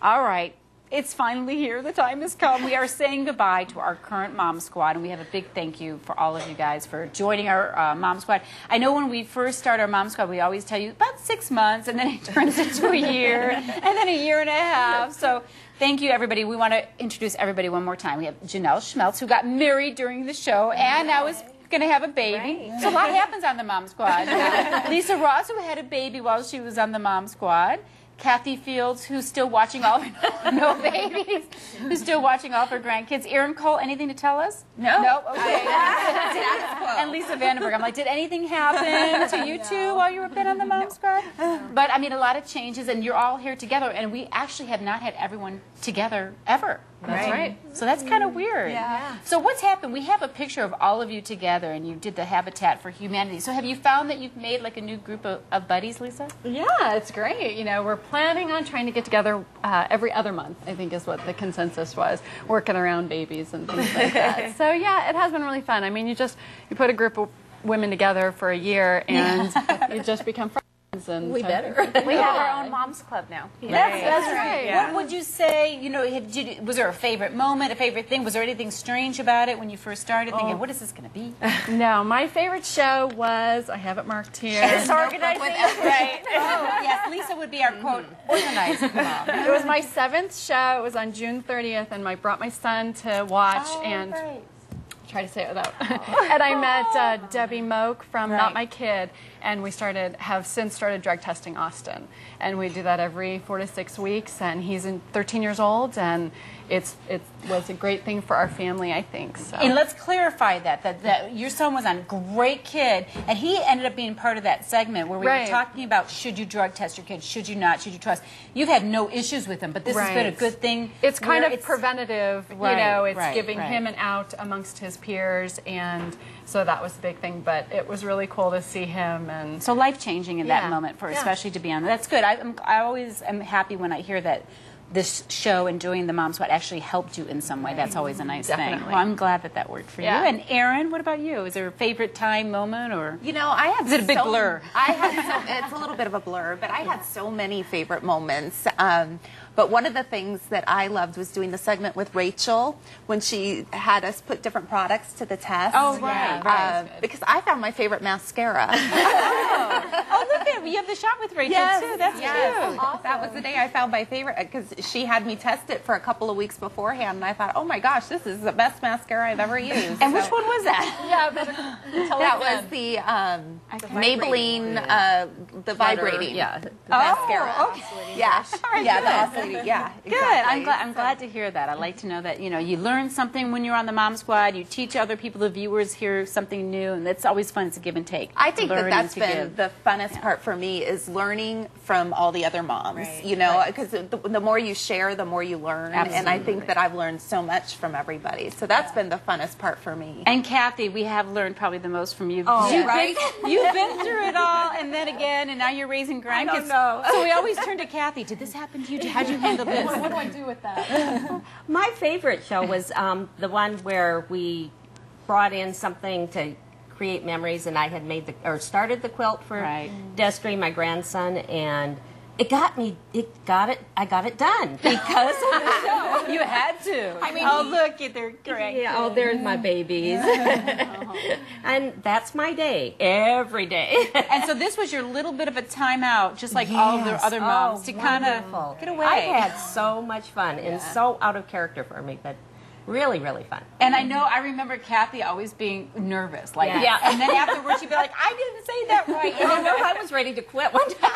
All right. It's finally here. The time has come. We are saying goodbye to our current Mom Squad, and we have a big thank you for all of you guys for joining our Mom Squad. I know when we first start our Mom Squad, we always tell you about 6 months, and then it turns into a year, and then a year and a half. So thank you, everybody. We want to introduce everybody one more time. We have Janelle Schmeltz, who got married during the show, and now is going to have a baby. Right. So a lot happens on the Mom Squad. Lisa Ross, who had a baby while she was on the Mom Squad. Kathy Fields, who's still watching all of her, no babies, who's still watching all of her grandkids. Erin Cole, anything to tell us? No. No? Okay. And Lisa Vandenberg. I'm like, did anything happen to you two while you were been on the Mom Squad? But, I mean, a lot of changes, and you're all here together, and we actually have not had everyone together ever. That's right. So that's kind of weird. Yeah. So what's happened? We have a picture of all of you together, and you did the Habitat for Humanity. So have you found that you've made like a new group of buddies, Lisa? Yeah, it's great. You know, we're planning on trying to get together every other month, I think is what the consensus was, working around babies and things like that. So yeah, it has been really fun. I mean, you put a group of women together for a year, and you just become friends. And we better. We have our own Moms Club now. That's right. Yeah. What would you say, you know, was there a favorite moment, a favorite thing? Was there anything strange about it when you first started thinking, what is this going to be? No, my favorite show was, I have it marked here. Disorganizing. Right. Oh, yes, Lisa would be our, quote, organizing mom. It was my 7th show. It was on June 30th, and I brought my son to watch, and try to say it without. And I met Debbie Moak from Not My Kid, and we have since started drug testing Austin. And we do that every 4 to 6 weeks, and he's 13 years old, and it was a great thing for our family, I think. So. And let's clarify that your son was on Great Kid, and he ended up being part of that segment where we were talking about should you drug test your kids, should you not, should you trust. You've had no issues with him, but this has been a good thing. It's kind of preventative, you know, it's giving him an out amongst his peers, and so that was the big thing, but it was really cool to see him. And so life-changing in that moment, especially to be on. That's good. I always am happy when I hear that this show and doing the Mom Squad actually helped you in some way. That's always a nice thing. Well, I'm glad that worked for you. And Erin, what about you? Is there a favorite time moment, or you know, I had is it a big blur? It's a little bit of a blur, but I had so many favorite moments. But one of the things that I loved was doing the segment with Rachel when she had us put different products to the test. Oh, right. Because I found my favorite mascara. Oh, look at it. You have the shot with Rachel, too. That's cute. Awesome. That was the day I found my favorite, because she had me test it for a couple of weeks beforehand, and I thought, oh my gosh, this is the best mascara I've ever used. And which one was that? That was the Maybelline, the vibrating mascara. Oh, okay. Yeah, the oscillating. Yeah, exactly. Good. I'm glad to hear that. I like to know that, you know, you learn something when you're on the Mom Squad. You teach other people, the viewers, hear something new, and it's always fun. It's a give and take. I think that's been the funnest part for me, is learning from all the other moms. You know, because the more you share, the more you learn. Absolutely. And I think that I've learned so much from everybody. So that's been the funnest part for me. And Kathy, we have learned probably the most from you. Oh, You've been through it all, and then again, and now you're raising grandkids. I don't know. So we always turn to Kathy. Did this happen to you? How'd you handle this? What do I do with that? My favorite show was the one where we brought in something to create memories, and I had started the quilt for Destry, my grandson, and I got it done because you had to. I mean, oh, look, they're great. Yeah, oh, there's my babies. And that's my day, every day. And so this was your little bit of a timeout, just like all of the other moms, to kind of get away. I had so much fun and so out of character for me, but really, really fun. And I remember Kathy always being nervous, like, and then afterwards she'd be like, I didn't say that right. And I was ready to quit one time.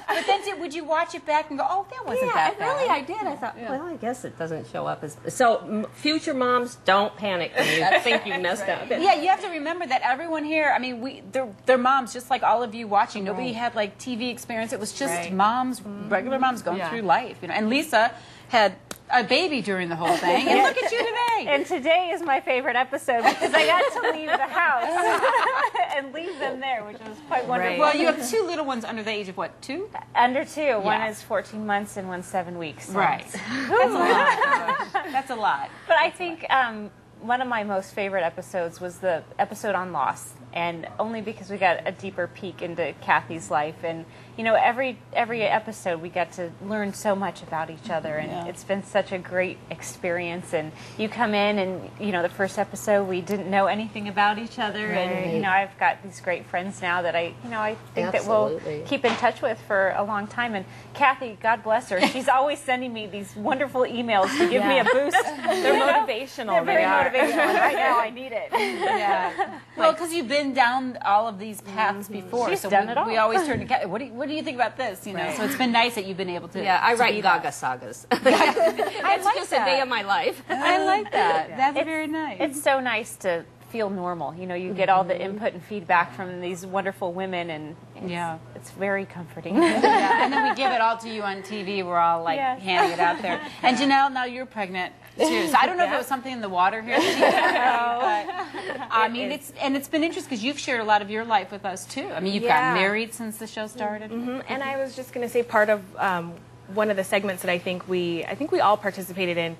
But then would you watch it back and go, oh, that wasn't that bad? Really, I did. I thought, well, I guess it doesn't show up as... So, future moms, don't panic when you think you messed up. Yeah, you have to remember that everyone here, I mean, they're moms, just like all of you watching. Nobody had, like, TV experience. It was just moms, regular moms going through life, you know. And Lisa had a baby during the whole thing, and look at you today. And today is my favorite episode because I got to leave the house and leave them there, which was quite wonderful. Well, you have 2 little ones under the age of what, 2? Under 2. One is 14 months and one's 7 weeks. So. Right. That's a lot. That's a lot. But I think one of my most favorite episodes was the episode on loss, and only because we got a deeper peek into Kathy's life, and you know, every episode we get to learn so much about each other, and it's been such a great experience. And you come in, and you know, the first episode we didn't know anything about each other, and you know, I've got these great friends now that I think that we'll keep in touch with for a long time. And Kathy, God bless her, she's always sending me these wonderful emails to give me a boost. They're motivational. They're very motivational. And right now, I need it. Yeah. Well, because you've been down all of these paths before. She's so done it all. We always turn to Kathy. What do you think about this? You know, so it's been nice that you've been able to. Yeah, I to write be Gaga that. sagas. It's like just that. a day of my life. I like that. That's very nice. It's so nice to feel normal. You know, you get all the input and feedback from these wonderful women, and it's very comforting. Yeah, and then we give it all to you on TV. We're all like handing it out there. And Janelle, now you're pregnant too. So I don't know if it was something in the water here. But, I mean, it's been interesting because you've shared a lot of your life with us too. I mean, you've gotten married since the show started. And I was just going to say, part of one of the segments that I think we all participated in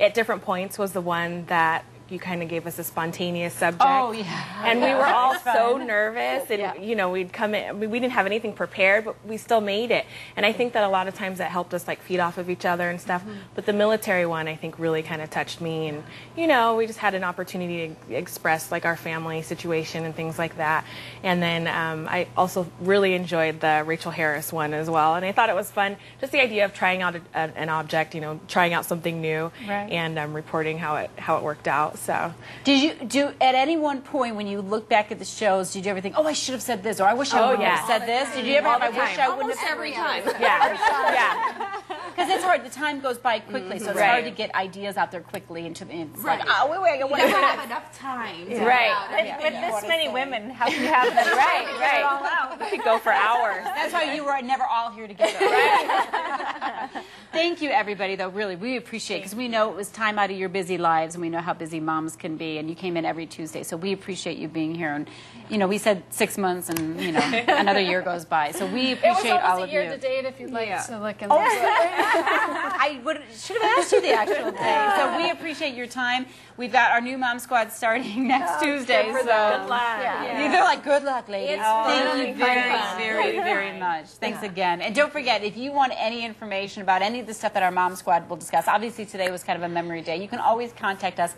at different points was the one that you kind of gave us a spontaneous subject. Oh, yeah. And we were all so nervous, and you know, we'd come in, I mean, we didn't have anything prepared, but we still made it. And I think that a lot of times that helped us like feed off of each other and stuff. But the military one, I think, really kind of touched me, and you know, we just had an opportunity to express like our family situation and things like that. And then I also really enjoyed the Rachel Harris one as well, and I thought it was fun, just the idea of trying out an object, you know, trying out something new, and reporting how it worked out. So, did you at any one point when you look back at the shows, did you ever think, oh, I should have said this, or I wish I would have said this? Did you ever have, I wish I wouldn't have? Every time. yeah. Because it's hard. The time goes by quickly, so it's hard to get ideas out there quickly. It's like, oh, wait, You never have enough time. To With this many women, how can you have them get it all out? We could go for hours. That's why you were never all here together, right? Thank you, everybody, though, really. We appreciate it because we know it was time out of your busy lives, and we know how busy moms can be, and you came in every Tuesday, so we appreciate you being here. And, you know, we said 6 months, and, you know, another year goes by, so we appreciate all of you. It was almost a year to date if you'd like to look in. I should have asked you the actual day. So we appreciate your time. We've got our new Mom Squad starting next Tuesday. So Good luck. they're like, good luck, ladies. Thank you very, fun. very, very much. Thanks again. And don't forget, if you want any information about any of the stuff that our Mom Squad will discuss, obviously today was kind of a memory day, you can always contact us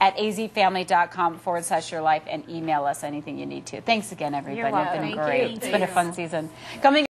at azfamily.com/yourlife and email us anything you need to. Thanks again, everybody. You're welcome. It's been great. It's been a fun season. Coming